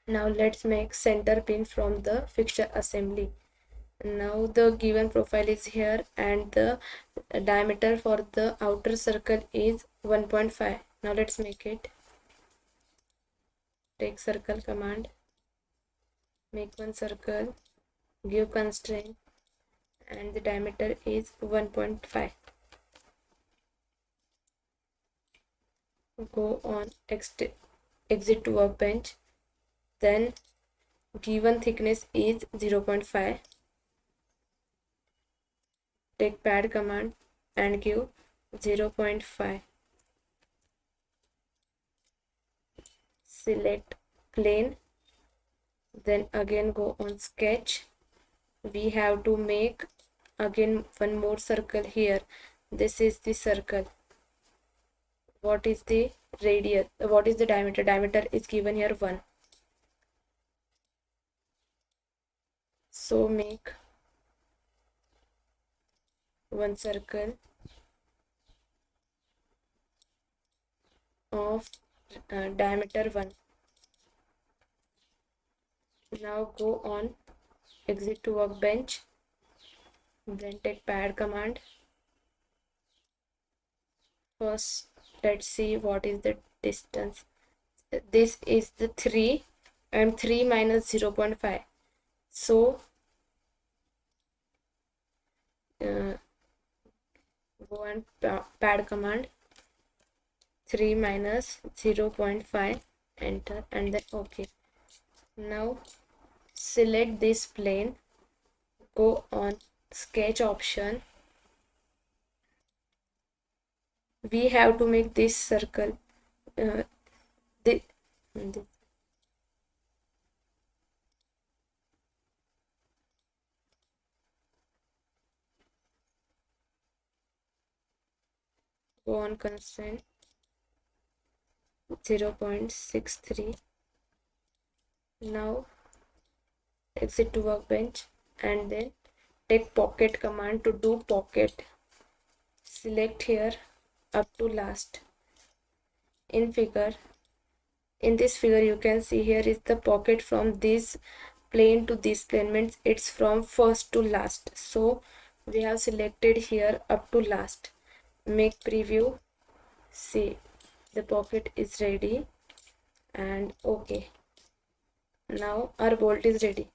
Now let's make center pin from the fixture assembly. Now the given profile is here and the diameter for the outer circle is 1.5. Now let's make it. Take circle command, make one circle, give constraint, and the diameter is 1.5. Go on exit to workbench, then given thickness is 0.5. Take pad command and give 0.5. Select plane, then again go on sketch. We have to make again one more circle here. This is the circle. What is the radius? What is the diameter? Diameter is given here 1. So make one circle of diameter 1. Now go on exit to workbench, then take pad command. First let's see what is the distance. This is the 3 and 3 minus 0.5. So go on pad command, 3 minus 0.5, enter, and then OK. Now select this plane, go on sketch option. We have to make this circle. This. Go on constraint 0.63. Now exit to workbench and then take pocket command to do pocket. Select here up to last. In this figure you can see here is the pocket from this plane to this plane, means it's from first to last. So we have selected here up to last. Make preview. See, the pocket is ready and OK. Now our bolt is ready.